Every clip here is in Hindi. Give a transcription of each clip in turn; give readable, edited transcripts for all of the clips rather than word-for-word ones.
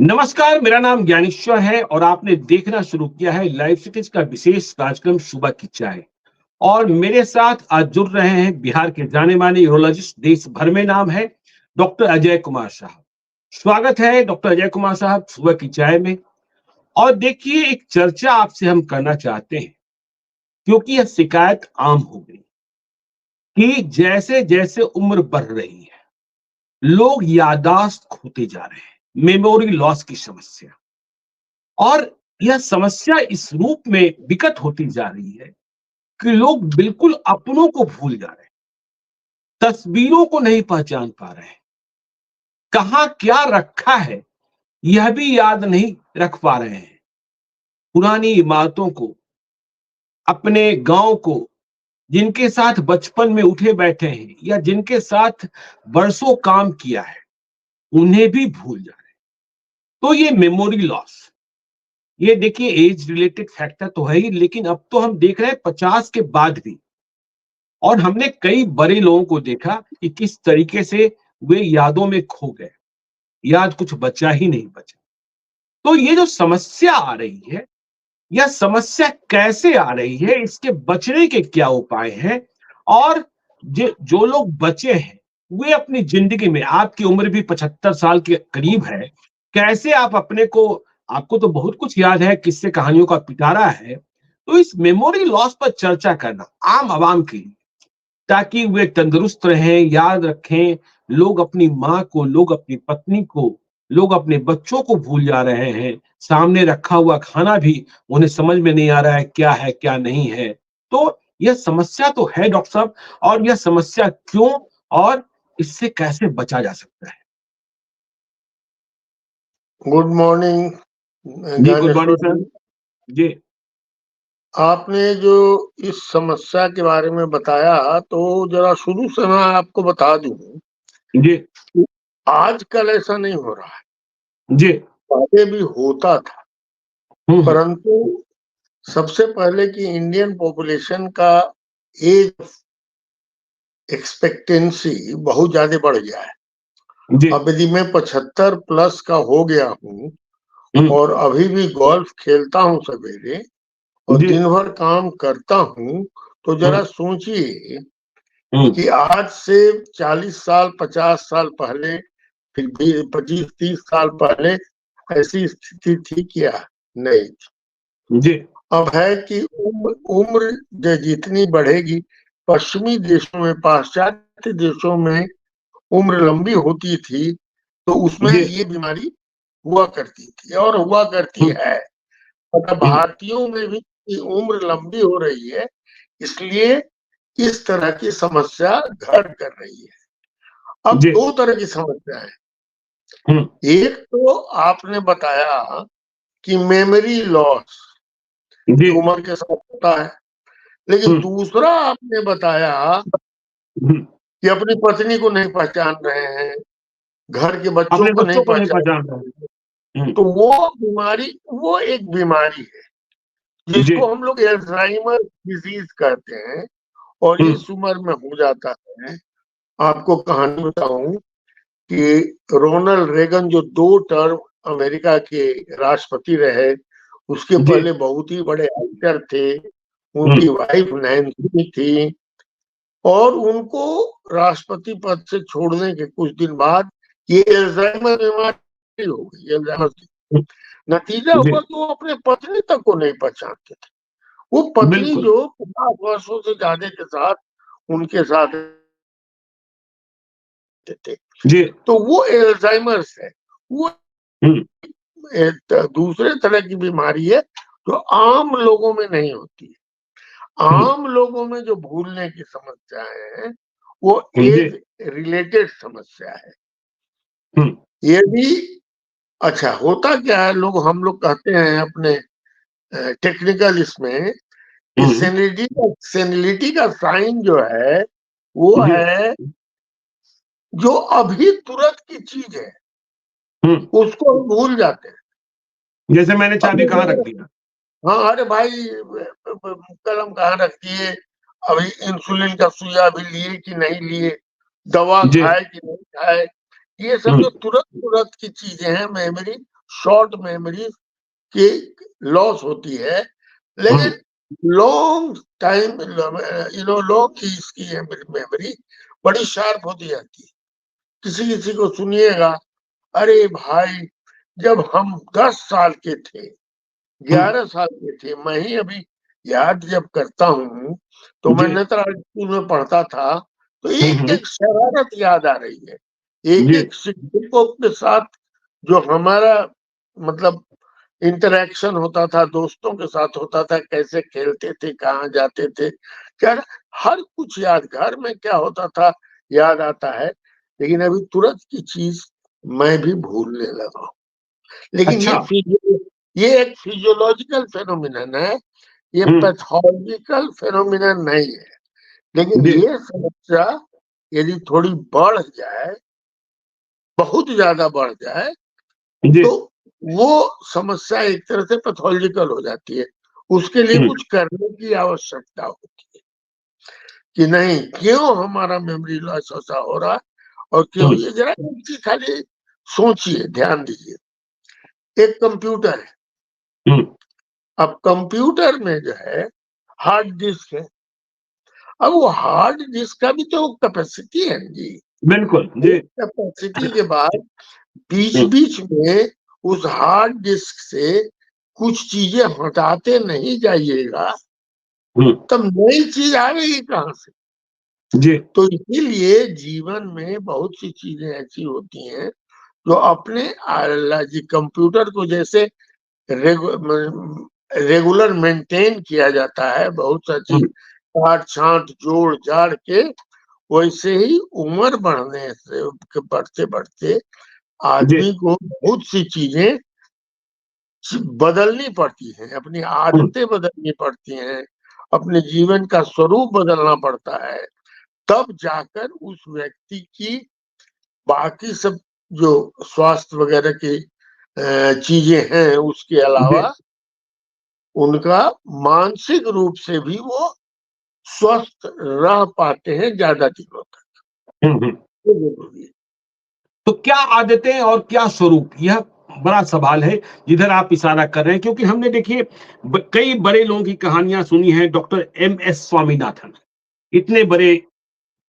नमस्कार, मेरा नाम ज्ञानेश्वर है और आपने देखना शुरू किया है लाइव सिटीज का विशेष कार्यक्रम सुबह की चाय। और मेरे साथ आज जुड़ रहे हैं बिहार के जाने माने यूरोलॉजिस्ट, देश भर में नाम है, डॉक्टर अजय कुमार साहब। स्वागत है डॉक्टर अजय कुमार साहब सुबह की चाय में। और देखिए, एक चर्चा आपसे हम करना चाहते हैं क्योंकि यह शिकायत आम हो गई कि जैसे जैसे उम्र बढ़ रही है, लोग याददाश्त खोते जा रहे हैं, मेमोरी लॉस की समस्या। और यह समस्या इस रूप में विकट होती जा रही है कि लोग बिल्कुल अपनों को भूल जा रहे हैं, तस्वीरों को नहीं पहचान पा रहे हैं, कहाँ क्या रखा है यह भी याद नहीं रख पा रहे हैं। पुरानी इमारतों को, अपने गांव को, जिनके साथ बचपन में उठे बैठे हैं या जिनके साथ बरसों काम किया है, उन्हें भी भूल जा रहे हैं। तो ये मेमोरी लॉस, ये देखिए एज रिलेटेड फैक्टर तो है ही, लेकिन अब तो हम देख रहे हैं 50 के बाद भी। और हमने कई बड़े लोगों को देखा कि किस तरीके से वे यादों में खो गए, याद कुछ बचा ही नहीं बचा। तो ये जो समस्या आ रही है, यह समस्या कैसे आ रही है, इसके बचने के क्या उपाय हैं? और जो लोग बचे हैं, वे अपनी जिंदगी में, आपकी उम्र भी 75 साल के करीब है, कैसे आप अपने को, आपको तो बहुत कुछ याद है, किस्से कहानियों का पिटारा है। तो इस मेमोरी लॉस पर चर्चा करना आम आवाम के लिए, ताकि वे तंदुरुस्त रहें, याद रखें। लोग अपनी माँ को, लोग अपनी पत्नी को, लोग अपने बच्चों को भूल जा रहे हैं। सामने रखा हुआ खाना भी उन्हें समझ में नहीं आ रहा है, क्या नहीं है। तो यह समस्या तो है डॉक्टर साहब, और यह समस्या क्यों और इससे कैसे बचा जा सकता है? गुड मॉर्निंग जी, गुड मॉर्निंग ज्ञानेश्वर सर। जी। जी, आपने जो इस समस्या के बारे में बताया, तो जरा शुरू से मैं आपको बता दूं जी, कि आजकल ऐसा नहीं हो रहा है, जी। पहले भी होता था। हम्म। परंतु सबसे पहले कि इंडियन पॉपुलेशन का एज एक्सपेक्टेंसी बहुत ज्यादा बढ़ गया है। जी। अब यदि मैं 75 प्लस का हो गया हूँ हम्म। और अभी भी गोल्फ खेलता हूँ सवेरे और जी। दिन भर काम करता हूँ, तो हम्म। जरा सोचिए हम्म। कि आज से 40 साल 50 साल पहले, फिर भी 25-30 साल पहले ऐसी स्थिति थी क्या? नहीं थी। जी। अब है कि उम्र जितनी बढ़ेगी, पश्चिमी देशों में, पाश्चात्य देशों में उम्र लंबी होती थी, तो उसमें जी। ये बीमारी हुआ करती थी और हुआ करती हम्म। है। मतलब हम्म। भारतीयों में भी उम्र लंबी हो रही है, इसलिए इस तरह की समस्या घर कर रही है। अब जी। दो तरह की समस्या है। हम्म। एक तो आपने बताया कि मेमोरी लॉस, जी। ये उम्र के साथ होता है। लेकिन हम्म। दूसरा आपने बताया हम्म। कि अपनी पत्नी को नहीं पहचान रहे हैं, घर के बच्चों अपने को नहीं बच्चों को नहीं पहचान पहचान रहे रहे हैं। हैं। तो वो बीमारी, वो एक बीमारी है जी। जिसको हम लोग अल्जाइमर डिजीज कहते हैं, और हम्म। इस उम्र में हो जाता है। आपको कहानी बताऊं कि रोनाल्ड रेगन, जो 2 टर्म अमेरिका के राष्ट्रपति रहे, उसके जी। पहले बहुत ही बड़े एक्टर थे। उनकी हम्म। वाइफ नैन्सी थी, और उनको राष्ट्रपति पद से छोड़ने के कुछ दिन बाद ये अल्जाइमर बीमारी हो गई, अल्जाइमर की। नतीजा जी। हुआ कि वो अपने पत्नी तक को नहीं पहचानते थे। वो पत्नी बिल्कुल। जो 50 वर्षों से ज्यादा के साथ उनके साथ थे, जी। तो वो अल्जाइमर्स है। वो हम्म। एक दूसरे तरह की बीमारी है जो आम लोगों में नहीं होती है। हम्म। आम लोगों में जो भूलने की समस्या है, वो जी। एज रिलेटेड समस्या है। हम्म। ये भी अच्छा होता क्या है, हम लोग कहते हैं अपने टेक्निकल इसमें कि हम्म। सेनिलिटी का साइन जो है, वो जी। है जो अभी तुरंत की चीज है, हम्म। उसको हम भूल जाते हैं। जैसे मैंने चाबी अभी कहाँ रख दिया। हाँ, अरे भाई, कलम कहाँ रख दिए, अभी इंसुलिन का सुइया भी लिए कि नहीं लिए, दवा जी। खाए कि नहीं खाए। ये सब हम्म। जो तुरंत तुरंत की चीजें हैं, मेमोरी शॉर्ट मेमोरी की लॉस होती है, लेकिन लॉन्ग टाइम लॉन्ग की इसकी मेमोरी बड़ी शार्प होती जाती है। किसी किसी को सुनिएगा, अरे भाई जब हम 10 साल के थे, 11 साल के थे, मैं ही अभी याद जब करता हूँ तो मैं जी नेत्राल स्कूल में पढ़ता था, तो एक हम्म एक शरारत याद आ रही है। एक जी एक शिक्षकों के साथ जो हमारा मतलब इंटरेक्शन होता था, दोस्तों के साथ होता था, कैसे खेलते थे, कहाँ जाते थे, क्या हर कुछ याद, घर में क्या होता था याद आता है। लेकिन अभी तुरंत की चीज मैं भी भूलने लगा हूँ। लेकिन अच्छा ये एक फिजियोलॉजिकल फेनोमिनन है, ये हम्म पैथोलॉजिकल फेनोमिनन नहीं है। लेकिन जी ये समस्या यदि थोड़ी बढ़ जाए, बहुत ज्यादा बढ़ जाए, जी तो वो समस्या एक तरह से पैथोलॉजिकल हो जाती है। उसके लिए हम्म कुछ करने की आवश्यकता होती है कि नहीं, क्यों हमारा मेमोरी लॉस ऐसा हो रहा है और क्यों। हम्म ये जरा एक चीज खाली सोचिए, ध्यान दीजिए। एक कंप्यूटर है, हम्म, अब कंप्यूटर में जो है हार्ड डिस्क है। अब वो हार्ड डिस्क का भी तो कैपेसिटी है जी। बिल्कुल जी कैपेसिटी के बाद बीच हम्म बीच में उस हार्ड डिस्क से कुछ चीजें हटाते नहीं जाइएगा, हम्म तब नई चीज आएगी कहां से। जी तो इसीलिए जीवन में बहुत सी चीजें ऐसी होती हैं जो अपने कंप्यूटर को जैसे रेगुलर मेंटेन किया जाता है, बहुत सा चीज हम्म काट छांट जोड़ जाड़ के, वैसे ही उम्र बढ़ने से बढ़ते बढ़ते जी आदमी को बहुत सी चीजें बदलनी पड़ती हैं, अपनी हम्म आदतें बदलनी पड़ती हैं, अपने जीवन का स्वरूप बदलना पड़ता है। तब जाकर उस व्यक्ति की बाकी सब जो स्वास्थ्य वगैरह की चीजें हैं, उसके जी अलावा उनका मानसिक रूप से भी वो स्वस्थ रह पाते हैं ज्यादा दिनों तक। हम्म। ये जरूरी है। तो क्या आदतें और क्या स्वरूप, यह बड़ा सवाल है जिधर आप इशारा कर रहे हैं, क्योंकि हमने देखिए कई बड़े लोगों की कहानियां सुनी है। डॉक्टर एम एस स्वामीनाथन, इतने बड़े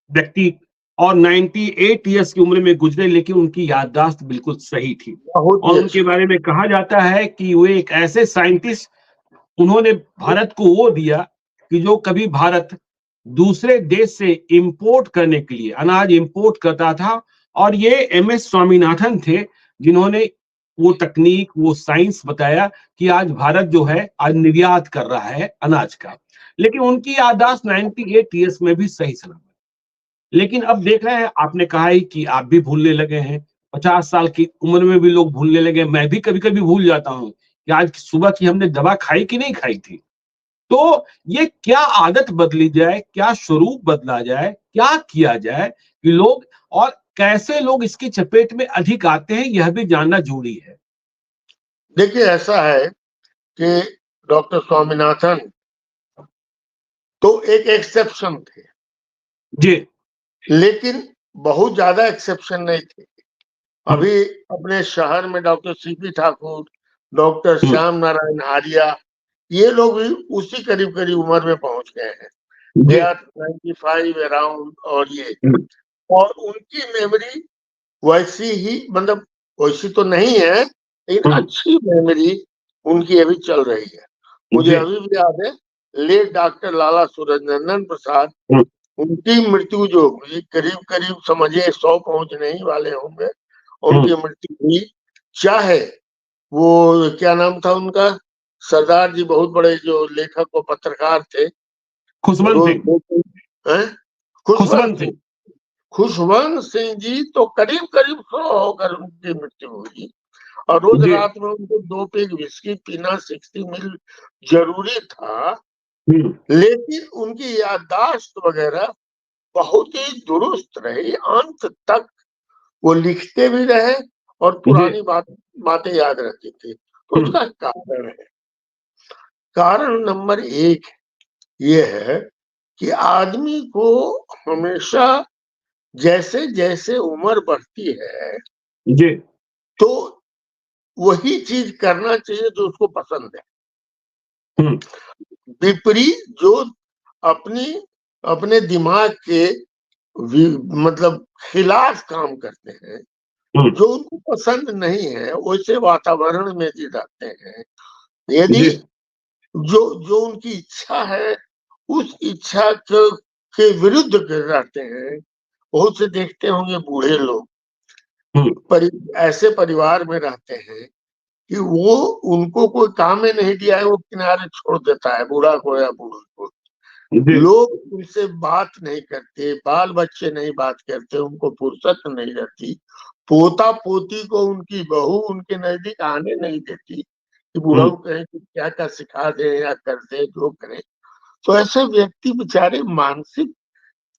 व्यक्ति, और 98 ईयर्स की उम्र में गुजरे, लेकिन उनकी याददाश्त बिल्कुल सही थी। बहुत ही और उनके अच्छी। बारे में कहा जाता है कि वे एक ऐसे साइंटिस्ट, उन्होंने भारत को वो दिया कि जो कभी भारत दूसरे देश से इंपोर्ट करने के लिए अनाज इंपोर्ट करता था, और ये एम एस स्वामीनाथन थे जिन्होंने वो तकनीक, वो साइंस बताया कि आज भारत जो है आज निर्यात कर रहा है अनाज का। लेकिन उनकी याददाश्त 98 ईयर्स में भी सही सलामत। लेकिन अब देख रहे हैं, आपने कहा ही कि आप भी भूलने लगे हैं, 50 साल की उम्र में भी लोग भूलने लगे। मैं भी कभी कभी भूल जाता हूँ कि आज सुबह की हमने दवा खाई कि नहीं खाई थी। तो ये क्या आदत बदली जाए, क्या स्वरूप बदला जाए, क्या किया जाए कि लोग, और कैसे लोग इसकी चपेट में अधिक आते हैं, यह भी जानना जरूरी है। देखिए ऐसा है कि डॉक्टर स्वामीनाथन तो एक एक्सेप्शन थे, जी लेकिन बहुत ज्यादा एक्सेप्शन नहीं थे। हम्म अभी अपने शहर में डॉक्टर सीपी ठाकुर, डॉक्टर हम्म, श्याम नारायण आर्या, ये लोग भी उसी करीब करीब उम्र में पहुंच गए हैं। दे जी आर 95 अराउंड। और ये, हम्म, और उनकी मेमोरी वैसी ही, मतलब वैसी तो नहीं है, लेकिन हम्म, अच्छी मेमोरी उनकी अभी चल रही है। मुझे जी अभी भी याद है, लेट डॉक्टर लाला सूरजनंदन प्रसाद, हम्म, उनकी मृत्यु जो हुई करीब करीब समझिए 100 पहुंचने ही वाले होंगे, हम्म, उनकी मृत्यु हुई। चाहे वो क्या नाम था उनका, सरदार जी बहुत बड़े जो लेखक और पत्रकार थे, खुशवंत रोज सिंह, हैं? खुशवंत खुशवंत सिंह। सिंह। खुशवंत सिंह जी तो करीब करीब 100 होकर उनकी मृत्यु हुई, और रोज जी रात में उनको 2 पेग विस्की पीना 60 मिल जरूरी था। हम्म, लेकिन उनकी याददाश्त वगैरह बहुत ही दुरुस्त रही, अंत तक वो लिखते भी रहे और जी पुरानी बातें याद रहती थी। तो हम्म, उसका कारण है, कारण नंबर एक ये है कि आदमी को हमेशा जैसे जैसे उम्र बढ़ती है, जी तो वही चीज करना चाहिए जो उसको पसंद है। हम्म, विपरीत जो अपनी अपने दिमाग के मतलब खिलाफ काम करते हैं, हम्म, जो उनको पसंद नहीं है वैसे वातावरण में जी जाते हैं। यदि जी, जो जो उनकी इच्छा है उस इच्छा के विरुद्ध रहते हैं। बहुत से देखते होंगे बूढ़े लोग हम्म, ऐसे परिवार में रहते हैं कि वो उनको कोई काम ही नहीं दिया है, वो किनारे छोड़ देता है बूढ़ा को या बूढ़ी को। जी, लोग उनसे बात नहीं करते, बाल बच्चे नहीं बात करते, उनको फुर्सत नहीं रहती। पोता पोती को उनकी बहू उनके नजदीक आने नहीं देती कि बूढ़ा हम्म, कहे कि क्या क्या सिखा दे या कर दे जो करे। तो ऐसे व्यक्ति बेचारे मानसिक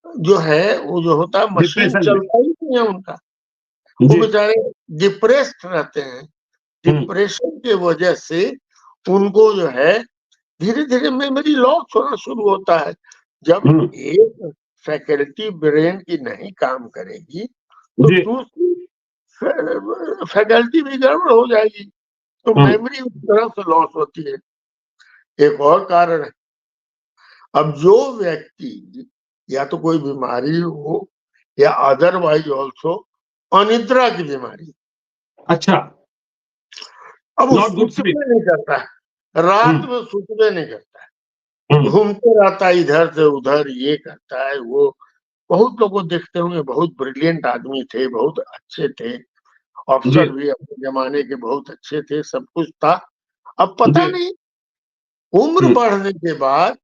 जो है वो जो होता है मशीन डिप्रेशन में, चलता ही नहीं है उनका। वो जी, बेचारे डिप्रेस्ड रहते हैं। हम्म, डिप्रेशन के वजह से उनको जो है धीरे धीरे मेमोरी लॉस होना शुरू होता है। जब हम्म, एक फैकल्टी ब्रेन की नहीं काम करेगी तो जी, दूसरी फैकल्टी भी गड़बड़ हो जाएगी, तो हम्म, मेमोरी उस तरह से लॉस होती है। एक और कारण है, अब जो व्यक्ति या तो कोई बीमारी हो या अदरवाइज ऑल्सो अनिद्रा की बीमारी, अच्छा, अब वो नॉट गुड स्लीप, सुतने नहीं करता है, रात हम्म, में सुतने नहीं करता है, हम्म, घूमते रहता है इधर से उधर, ये करता है वो। बहुत लोगों को देखते होंगे, बहुत ब्रिलियंट आदमी थे, बहुत अच्छे थे, जी, अफसर भी अपने जमाने के बहुत अच्छे थे, सब कुछ था। अब जी, पता नहीं उम्र हम्म, बढ़ने के बाद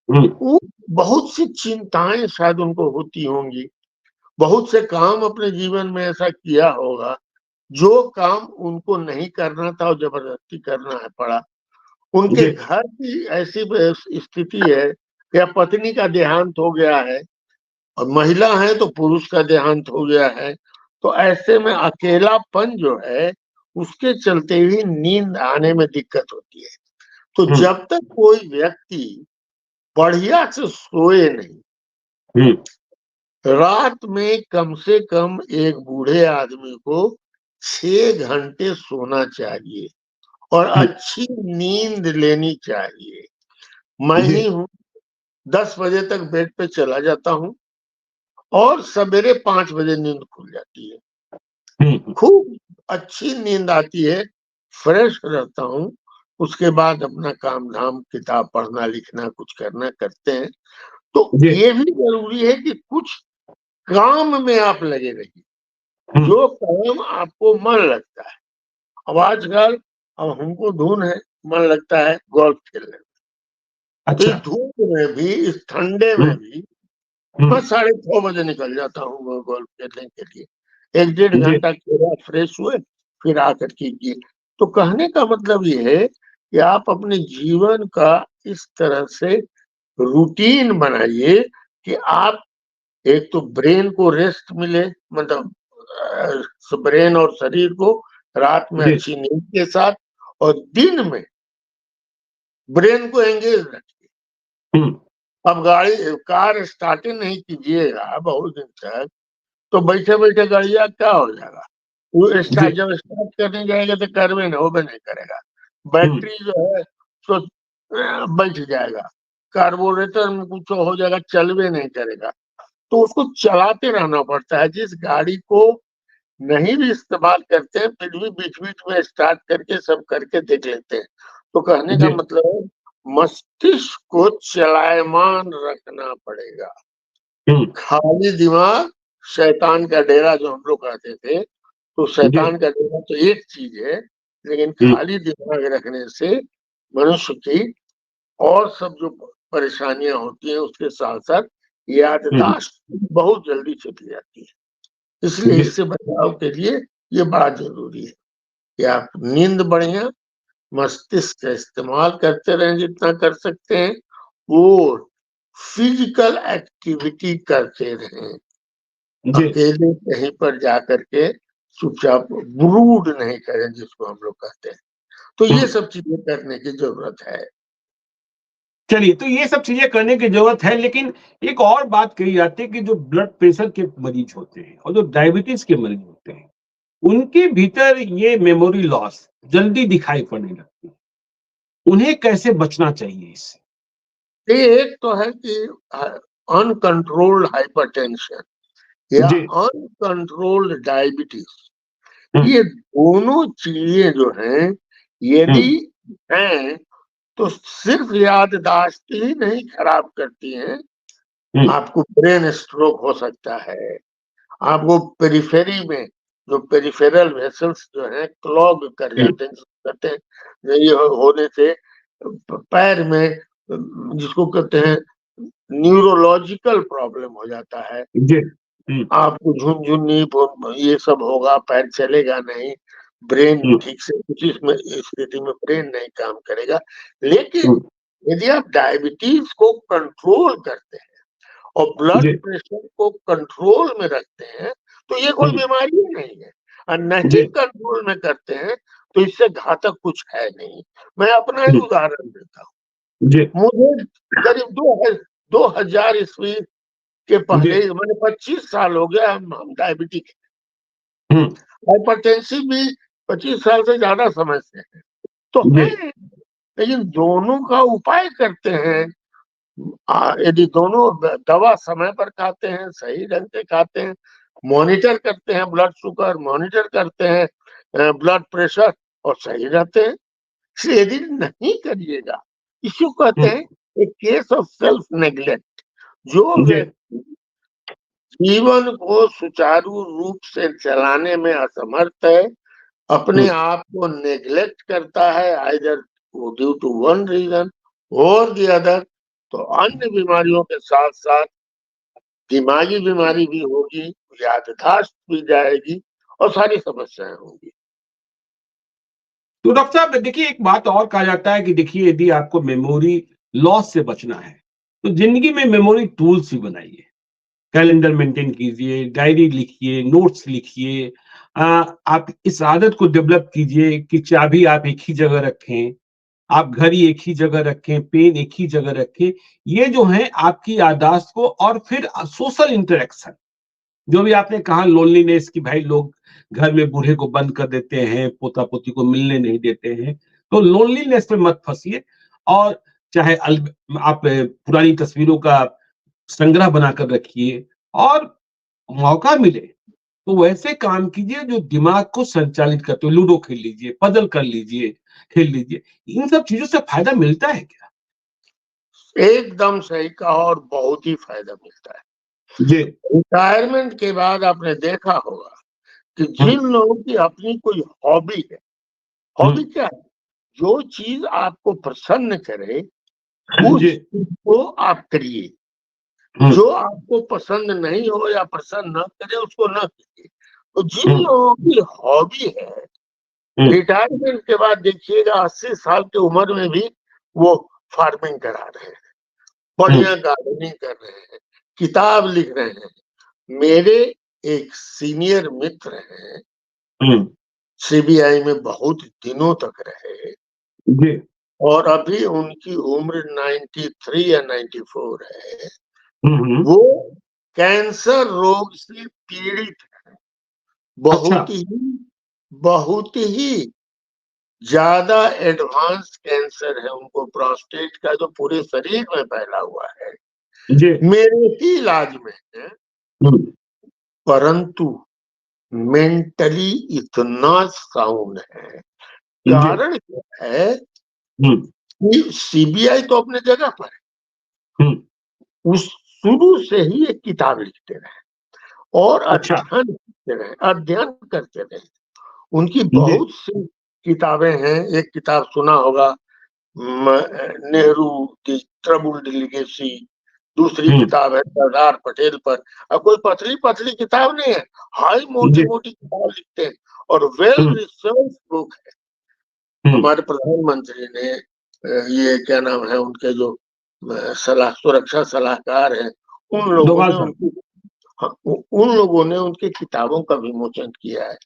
हम्म, वो बहुत सी चिंताएं शायद उनको होती होंगी। बहुत से काम अपने जीवन में ऐसा किया होगा जो काम उनको नहीं करना था और जबरदस्ती करना है पड़ा। उनके जी, घर की ऐसी स्थिति है या पत्नी का देहांत हो गया है और महिला है तो पुरुष का देहांत हो गया है। तो ऐसे में अकेलापन जो है उसके चलते ही नींद आने में दिक्कत होती है। तो हम्म, जब तक कोई व्यक्ति बढ़िया से सोए नहीं, हम्म, रात में कम से कम एक बूढ़े आदमी को 6 घंटे सोना चाहिए और हम्म, अच्छी नींद लेनी चाहिए। मैं जी, ही हूँ, 10 बजे तक बेड पे चला जाता हूँ और सवेरे 5 बजे नींद खुल जाती है। हम्म, खूब अच्छी नींद आती है, फ्रेश रहता हूँ। उसके बाद अपना काम धाम किताब पढ़ना लिखना कुछ करना करते हैं। तो जी, ये भी जरूरी है कि कुछ काम में आप लगे रहिए, हम्म, जो काम आपको मन लगता है। अब आजकल अब हमको धुन है, मन लगता है गोल्फ खेलने में। तो अच्छा, इस धूप में भी, इस ठंडे में हम्म, भी मैं हम्म, 6:30 बजे निकल जाता हूँ गोल्फ खेलने के लिए। 1 डेढ़ घंटा जी, खेला, फ्रेश हुए, फिर आकर कीजिए। तो कहने का मतलब ये है कि आप अपने जीवन का इस तरह से रूटीन बनाइए कि आप एक तो ब्रेन को रेस्ट मिले, मतलब ब्रेन और शरीर को रात में जी, अच्छी नींद के साथ, और दिन में ब्रेन को एंगेज रखिए। हम्म, अब गाड़ी कार स्टार्ट ही नहीं कीजिएगा बहुत दिन तक तो बैठे बैठे गाड़िया क्या हो जाएगा। वो जी, स्टार्ट जब स्टार्ट करने जाएगा तो करवे नहीं, वो भी नहीं करेगा। हम्म, बैटरी जो है तो बैठ जाएगा, कार्बोरेटर में कुछ हो जाएगा, चलवे नहीं करेगा। तो उसको चलाते रहना पड़ता है। जिस गाड़ी को नहीं भी इस्तेमाल करते हैं फिर भी बीच बीच में स्टार्ट करके सब करके देख लेते हैं। तो कहने का जी, मतलब है मस्तिष्क को चलायमान रखना पड़ेगा। हम्म, खाली दिमाग शैतान का डेरा जो हम लोग कहते थे, तो जी, शैतान का डेरा तो एक चीज है, लेकिन हम्म, खाली दिमाग रखने से मनुष्य की और सब जो परेशानियां होती हैं उसके साथ साथ हम्म, याददाश्त बहुत जल्दी चली जाती है। इसलिए जी, इससे बचाव के लिए ये बड़ा जरूरी है कि आप नींद बढ़िया, मस्तिष्क का इस्तेमाल करते रहें जितना कर सकते हैं, और फिजिकल एक्टिविटी करते रहें। जी, अकेले कहीं पर जा करके चुपचाप ब्रूड नहीं करें जिसको हम लोग कहते हैं। तो ये हम्म। सब चीजें करने की जरूरत है। चलिए, तो ये सब चीजें करने की जरूरत है, लेकिन एक और बात कही जाती है कि जो ब्लड प्रेशर के मरीज होते हैं और जो डायबिटीज के मरीज होते हैं, उनके भीतर ये मेमोरी लॉस जल्दी दिखाई पड़ने लगती है। उन्हें कैसे बचना चाहिए इससे? ये एक तो है कि अनकंट्रोल्ड हाइपरटेंशन या जी। अनकंट्रोल्ड डायबिटीज, हुँ, ये दोनों चीजें जो हैं हुँ, यदि हैं तो सिर्फ याददाश्त ही नहीं खराब करती हैं, हुँ, आपको ब्रेन स्ट्रोक हो सकता है, आपको पेरिफेरी में जो पेरिफेरल वेसल्स जो हैं क्लॉग कर हुँ, जाते हैं, जिसको कहते हैं ये होने से पैर में जिसको कहते हैं न्यूरोलॉजिकल प्रॉब्लम हो जाता है, जी, हुँ, आपको झुनझुनी ये सब होगा, पैर चलेगा नहीं, ब्रेन हुँ, ठीक से कुछ इसमें स्थिति में ब्रेन नहीं काम करेगा। लेकिन हुँ, यदि आप डायबिटीज को कंट्रोल करते हैं और ब्लड जी, प्रेशर को कंट्रोल में रखते हैं, तो ये कोई हुँ, बीमारी ही नहीं है, और नहीं जी, कंट्रोल में करते हैं तो इससे घातक कुछ है नहीं। मैं अपना ही हुँ, उदाहरण देता जी, हूँ। मुझे करीब 2000 ईस्वी के जी, पहले ही मैंने 25 साल हो गया हम डायबिटिक हुँ, हाइपरटेंसिव भी 25 साल से ज्यादा समय से है। तो जी, है, लेकिन दोनों का उपाय करते हैं। यदि दोनों दवा समय पर खाते हैं, सही ढंग से खाते हैं, मॉनिटर करते हैं ब्लड शुगर, मॉनिटर करते हैं ब्लड प्रेशर और सही रहते हैं। इसलिए यदि नहीं करिएगा, इसको कहते हुँ, हैं ए केस ऑफ सेल्फ नेग्लेक्ट। जो जी, व्यक्ति जीवन को सुचारू रूप से चलाने में असमर्थ है, अपने हुँ। आप को नेग्लेक्ट करता है either due to one reason or the other, तो अन्य बीमारियों के साथ साथ दिमागी बीमारी भी होगी, याददाश्त भी जाएगी और सारी समस्याएं होंगी। तो डॉक्टर साहब देखिए एक बात और कहा जाता है कि देखिए यदि आपको मेमोरी लॉस से बचना है, तो ज़िंदगी में मेमोरी टूल्स ही बनाइए। कैलेंडर मेंटेन कीजिए, डायरी लिखिए, नोट्स लिखिए। आप इस आदत को डेवलप कीजिए कि चाबी आप एक ही जगह रखें, आप घड़ी एक ही जगह रखें, पेन एक ही जगह रखें। ये जो है आपकी याददाश्त को और फिर सोशल इंटरेक्शन जो भी आपने कहा लोनलीनेस कि भाई लोग घर में बूढ़े को बंद कर देते हैं, पोता-पोती को मिलने नहीं देते हैं। तो लोनलीनेस में मत फँसिए और चाहे आप पुरानी तस्वीरों का संग्रह बनाकर रखिए और मौका मिले तो वैसे काम कीजिए जो दिमाग को संचालित करते हो। लूडो खेल लीजिए, पजल कर लीजिए, खेल लीजिए। इन सब चीज़ों से फ़ायदा मिलता है क्या? एकदम सही कहा और बहुत ही फायदा मिलता है। जी। रिटायरमेंट के बाद आपने देखा होगा कि हुँ, जिन लोगों की अपनी कोई हॉबी है, हुँ। हॉबी क्या है? जो चीज आपको प्रसन्न करे जी। उस चीज को आप करिए, हुँ, जो आपको पसंद नहीं हो या पसंद न करे उसको न कीजिए। तो जिन हुँ, लोगों की हॉबी है, हुँ, रिटायरमेंट के बाद देखिएगा 80 साल की उम्र में भी वो फार्मिंग करा रहे हैं, हुँ, बढ़िया गार्डनिंग कर रहे हैं, किताब लिख रहे हैं। मेरे एक सीनियर मित्र हैं, हुँ। सीबीआई में बहुत दिनों तक रहे जी। और अभी उनकी उम्र 93 या 94 है। हुँ, हुँ। वो कैंसर रोग से पीड़ित हैं। अच्छा। बहुत ही ज़्यादा एडवांस कैंसर है उनको, प्रोस्टेट का, जो पूरे शरीर में फैला हुआ है। जी। मेरे ही इलाज में है, हुँ, परंतु मेंटली इतना साउंड है। जी। कारण क्या है हुँ, कि सीबीआई तो अपने जगह पर है। हुँ। उस शुरू से ही एक किताब लिखते रहे और अच्छा। अध्ययन करते रहे। उनकी जी। बहुत सी किताबें हैं। एक किताब सुना होगा, नेहरू दी ट्रबल्ड लेगेसी। दूसरी हुँ, किताब है सरदार पटेल पर। अब कोई पतली पतली किताब नहीं है, हाई मोटी जी। मोटी किताब लिखते हैं और वेल हुँ, रिसर्च बुक है। हुँ। हमारे प्रधानमंत्री ने ये क्या नाम है उनके जो सलाह सुरक्षा सलाहकार हैं, उन लोगों डोभाल ने साहब। उनकी, हाँ, उन लोगों ने उनकी किताबों का विमोचन किया है।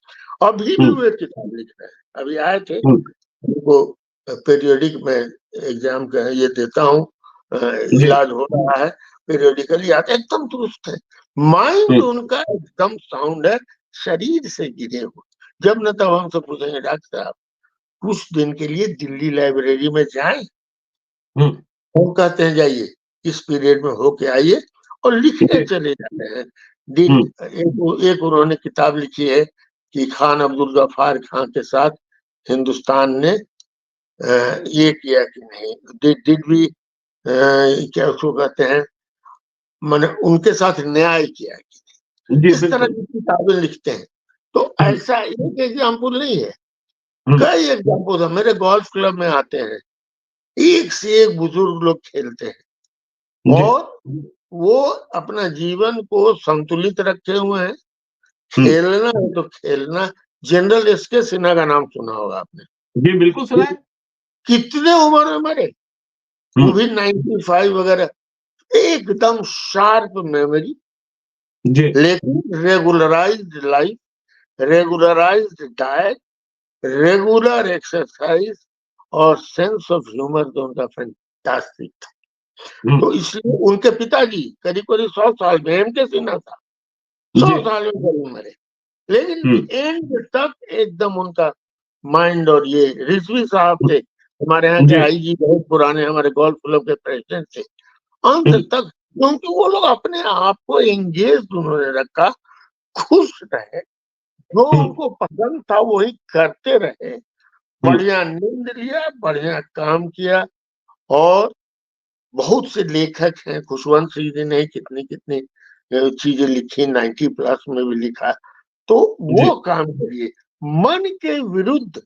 अभी भी हुँ, वे किताब लिख रहे हैं। अभी आए थे, हुँ। उनको पीरियोडिक में एग्जाम का ये देता हूँ, जी। इलाज हो रहा है, पीरियोडिकली आते, एकदम दुरुस्त है। माइंड हुँ, उनका एकदम साउंड है, शरीर से गिरे हुए। जब न तब हमसे पूछेंगे डॉक्टर साहब कुछ दिन के लिए दिल्ली लाइब्रेरी में जाएं। हम कहते हैं जाइए, इस पीरियड में होके आइए और लिखने चले जाते हैं। एक उन्होंने किताब लिखी है कि खान अब्दुल गफ्फार खान के साथ हिंदुस्तान ने ये किया कि नहीं, डिड वी क्या उसको कहते हैं, मैंने उनके साथ न्याय किया कि इस तरह की किताबें लिखते हैं। तो ऐसा एक एग्जाम्पल नहीं है, कई एग्जाम्पल है। मेरे गोल्फ क्लब में आते हैं, एक से एक बुजुर्ग लोग खेलते हैं और वो अपना जीवन को संतुलित रखे हुए हैं। खेलना है तो खेलना। जनरल एसके सिन्हा का नाम सुना होगा आपने? जी बिल्कुल सुना है। कितने उम्र में मरे, वो भी 95 वगैरह, एकदम शार्प मेमोरी, लेकिन regularised life, regularised diet, regular exercise और सेंस ऑफ ह्यूमर तो उनका फैंटास्टिक था। तो इसलिए उनके पिताजी करीब करीब 100 साल में, एम.के. सिन्हा था 100 साल में करीब मरे, लेकिन एंड तक एकदम उनका माइंड। और ये रिजवी साहब थे हमारे यहाँ के आईजी, बहुत पुराने, हमारे गोल्फ क्लब के प्रेसिडेंट थे अंत तक, क्योंकि वो लोग अपने आप को एंगेज उन्होंने रखा, खुश रहे, जो उनको पसंद था वही करते रहे, बढ़िया नींद लिया, बढ़िया काम किया। और बहुत से लेखक हैं, खुशवंत सिंह जी ने कितनी कितनी चीजें लिखी, 90+ में भी लिखा। तो वो काम करिए, मन के विरुद्ध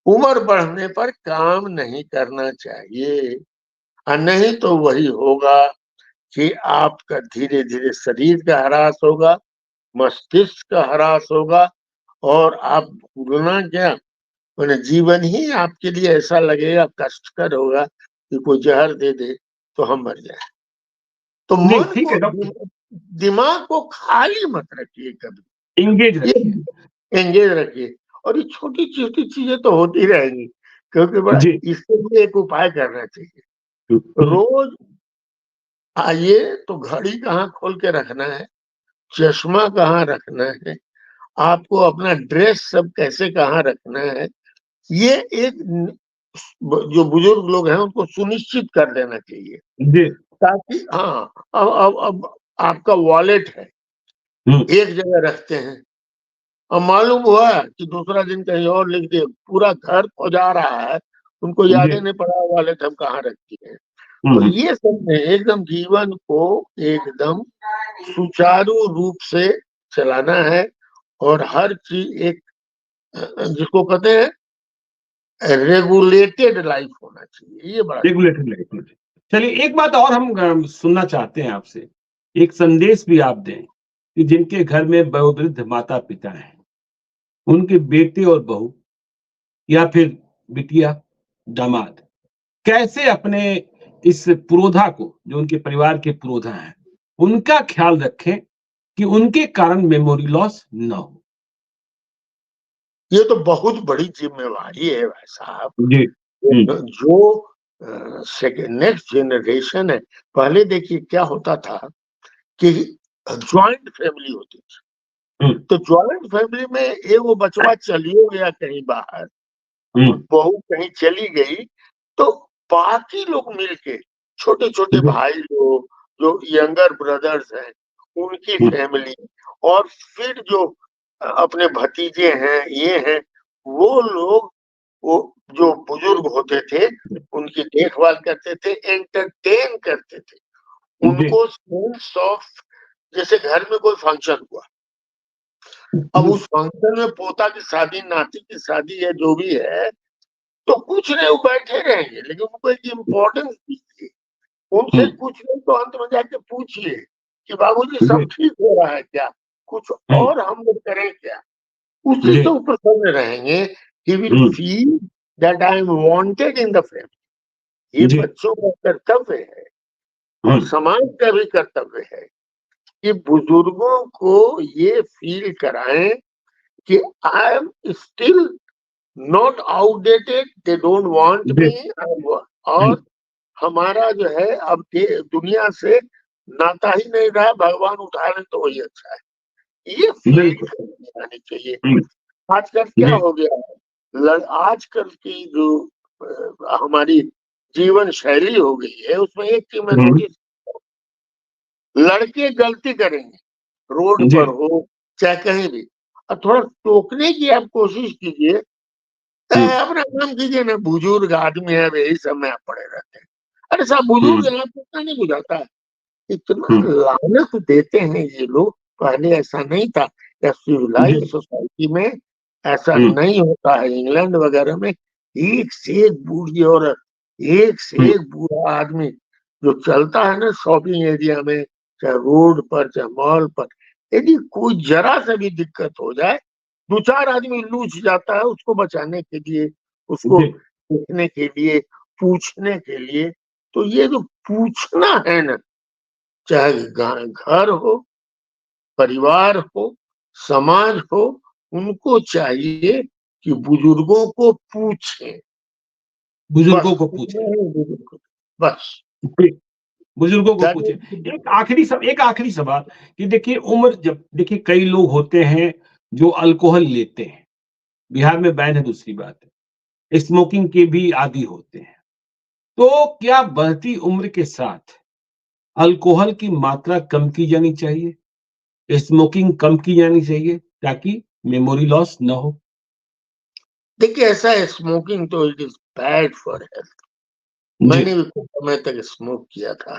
उम्र बढ़ने पर काम नहीं करना चाहिए, और नहीं तो वही होगा कि आपका धीरे धीरे शरीर का ह्रास होगा, मस्तिष्क का ह्रास होगा, और आप भूलना क्या, मैंने जीवन ही आपके लिए ऐसा लगेगा, कष्टकर होगा कि कोई जहर दे दे तो हम मर जाए। तो मन को, दिमाग को खाली मत रखिए, कभी एंगेज रखिए, एंगेज रखिए। और ये छोटी छोटी चीजें तो होती रहेंगी, क्योंकि इसके लिए एक उपाय करना चाहिए। रोज आइए तो घड़ी कहाँ खोल के रखना है, चश्मा कहाँ रखना है, आपको अपना ड्रेस सब कैसे कहाँ रखना है, ये एक जो बुजुर्ग लोग हैं उनको सुनिश्चित कर देना चाहिए, ताकि हाँ, अब आपका वॉलेट है, एक जगह रखते हैं, अब मालूम हुआ कि दूसरा दिन कहीं और लिख दिए, पूरा घर खौजा रहा है, उनको याद ही नहीं पड़ा वॉलेट हम कहाँ रखती है। तो ये सब में एकदम जीवन को एकदम सुचारू रूप से चलाना है, और हर चीज एक जिसको कहते हैं रेगुलेटेड लाइफ होना चाहिए, ये बड़ा रेगुलेटेड लाइफ। चलिए एक बात और हम सुनना चाहते हैं आपसे, एक संदेश भी आप दें कि जिनके घर में वयोवृद्ध माता पिता हैं, उनके बेटे और बहू या फिर बिटिया दामाद कैसे अपने इस पुरोधा को, जो उनके परिवार के पुरोधा हैं, उनका ख्याल रखें कि उनके कारण मेमोरी लॉस न हो। ये तो बहुत बड़ी जिम्मेवारी है भाई साहब। जो नेक्स्ट जनरेशन है, पहले देखिए क्या होता था कि ज्वाइंट फैमिली होती थी, तो ज्वाइंट फैमिली में एक वो बचवा चलियो गया कहीं बाहर, बहू कहीं चली गई, तो बाकी लोग मिलके, छोटे छोटे भाई लोग, जो यंगर ब्रदर्स हैं, उनकी फैमिली, और फिर जो अपने भतीजे हैं, ये हैं, वो लोग, वो जो बुजुर्ग होते थे उनकी देखभाल करते थे, एंटरटेन करते थे उनको, सेंस ऑफ, जैसे घर में कोई फंक्शन हुआ, अब उस फंक्शन में पोता की शादी, नाती की शादी है, जो भी है, तो कुछ नहीं, वो बैठे रहेंगे, लेकिन उनको एक इम्पोर्टेंस दीजिए, उनसे कुछ नहीं तो अंत में जाके पूछिए कि बाबूजी सब ठीक हो रहा है क्या, कुछ और हम लोग करें क्या, उसी से ऊपर प्रसन्न रहेंगे। He will feel that I am wanted in the family. ये बच्चों का कर्तव्य है और समाज का भी कर्तव्य है कि बुजुर्गों को ये फील कराएं कि I am still not outdated, they don't want me, और हमारा जो है अब दुनिया से नाता ही नहीं रहा, भगवान उठा ले तो वही अच्छा है। ये बिल्कुल। फीलिंग आनी चाहिए। हम्म, आजकल क्या जी। हो गया है, आजकल की जो हमारी जीवन शैली हो गई है, उसमें एक चीज मैं हम्म, नोटिस, लड़के गलती करेंगे, रोड जी। पर हो चाहे कहीं भी, और थोड़ा टोकने की आप कोशिश कीजिए, हम्म, अपना काम कीजिए ना, बुजुर्ग आदमी है, यही सब में आप पड़े रहते हैं। अरे साहब, बुजुर्ग हम्म, है, आपको इतना नहीं बुझाता है? इतना हम्म, लानत देते हैं ये लोग, पहले ऐसा नहीं था। या जी। सिविलाइज्ड सोसाइटी में ऐसा हम्म, नहीं होता है, इंग्लैंड वगैरह में एक से एक बूढ़ी औरत, एक से हम्म, एक बूढ़ा आदमी जो चलता है ना शॉपिंग एरिया में, चाहे रोड पर चाहे मॉल पर, यदि कोई जरा सा भी दिक्कत हो जाए, दो चार आदमी लूच जाता है उसको बचाने के लिए, उसको जी। देखने के लिए, पूछने के लिए। तो ये जो पूछना है ना, चाहे घर हो, परिवार हो, समाज हो, उनको चाहिए कि बुजुर्गों को पूछें। बस बुजुर्गों को पूछना पूछे। है बुजुर्ग को, बस। जी, बुजुर्गों को That पूछे। is- एक आखिरी सवाल कि देखिए उम्र जब देखिए कई लोग होते हैं जो अल्कोहल लेते हैं, बिहार में बैन है दूसरी बात है, स्मोकिंग के भी आदी होते हैं। तो क्या बढ़ती उम्र के साथ अल्कोहल की मात्रा कम की जानी चाहिए, स्मोकिंग कम की जानी चाहिए ताकि मेमोरी लॉस ना हो? देखिए, ऐसा है, स्मोकिंग तो it is bad for health. जी। मैंने भी कुछ समय तक स्मोक किया था।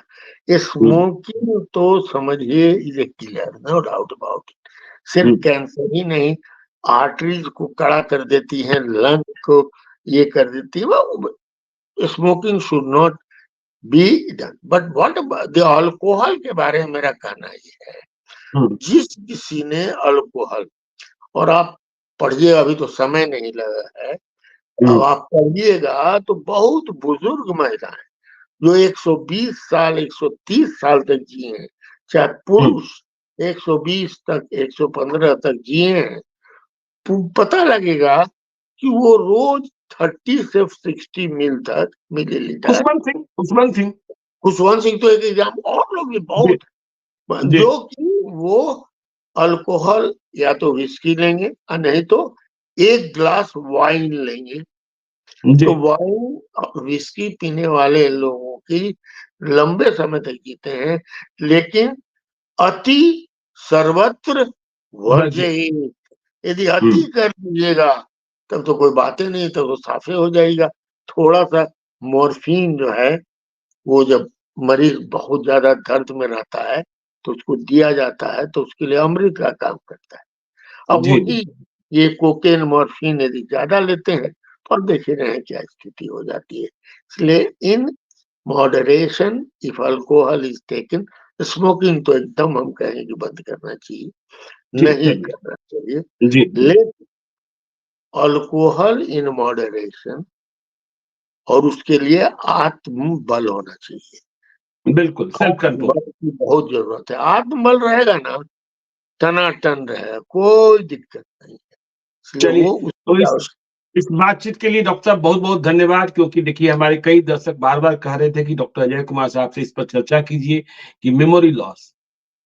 ये हुँ, स्मोकिंग तो समझिए is a killer, no doubt about it. सिर्फ हुँ, कैंसर ही नहीं, आर्टरीज को कड़ा कर देती है, लंग को ये कर देती है। वो smoking should not be done, but what the alcohol के बारे में मेरा कहना ये है, हुँ, जिस किसी ने अल्कोहल, और आप पढ़िए, अभी तो समय नहीं लगा है, हुँ, अब आप पढ़िएगा तो बहुत बुजुर्ग महिलाएं जो 120 साल 130 साल तक जिए हैं, चाहे हुँ, पुरुष 120 तक 115 तक जिए हैं, पता लगेगा कि वो रोज 30 से 60 मिलीलीटर। उस्मान सिंह। खुशवंत सिंह तो एक एग्जाम, और लोग भी जी, बहुत, जी, जो कि वो अल्कोहल या तो विस्की लेंगे और नहीं तो एक ग्लास वाइन लेंगे। जी, तो वाइन विस्की पीने वाले लोगों की लंबे समय तक जीते हैं, लेकिन अति सर्वत्र वर्जित। वर्जयेत। यदि हुँ, अति कर लीजिएगा तब तो कोई बातें नहीं, तब तो साफे हो जाएगा। थोड़ा सा मॉर्फिन जो है, वो जब मरीज बहुत ज्यादा दर्द में रहता है तो उसको दिया जाता है, तो उसके लिए अमृत का काम करता है। अब जी, वही ये कोकेन मॉर्फिन यदि ज्यादा लेते हैं तो अब देख ही रहे हैं क्या स्थिति हो जाती है। इसलिए in moderation, if alcohol is taken, smoking तो एकदम हम कहें कि बंद करना चाहिए, ठीक नहीं है। करना चाहिए। जी, लेकिन अल्कोहल इन मॉडरेशन, और उसके लिए आत्मबल होना चाहिए। बिल्कुल सेल्फ कंट्रोल। आत्मबल की बहुत जरूरत है। आत्मबल रहेगा ना, टनाटन रहेगा, कोई दिक्कत नहीं है। इसलिए चलिए, वो तो उसकी आवश्यकता। इस बातचीत के लिए डॉक्टर साहब बहुत-बहुत धन्यवाद क्योंकि देखिए हमारे कई दर्शक बार-बार कह रहे थे कि डॉक्टर अजय कुमार साहब से इस पर चर्चा कीजिए कि मेमोरी लॉस,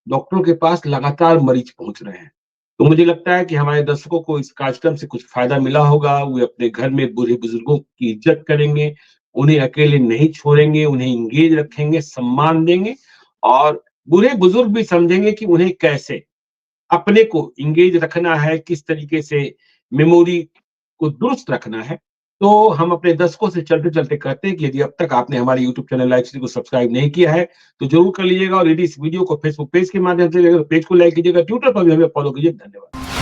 डॉक्टरों के पास लगातार मरीज पहुँच रहे हैं। तो मुझे लगता है कि हमारे दर्शकों को इस कार्यक्रम से कुछ फ़ायदा मिला होगा, वे अपने घर में बूढ़े-बुजुर्गों की इज़्ज़त करेंगे, उन्हें अकेले नहीं छोड़ेंगे, उन्हें एंगेज रखेंगे, सम्मान देंगे और बूढ़े-बुजुर्ग भी समझेंगे कि उन्हें कैसे अपने को एंगेज रखना है, किस तरीके से मेमोरी को दुरुस्त रखना है। तो हम अपने दर्शकों से चलते-चलते कहते हैं कि यदि अब तक आपने हमारे यूट्यूब चैनल लाइव श्री को सब्सक्राइब नहीं किया है, तो ज़रूर कर लीजिएगा और यदि इस वीडियो को फेसबुक पेज के माध्यम से पेज को लाइक कीजिएगा, ट्विटर पर भी हमें फॉलो कीजिए। धन्यवाद।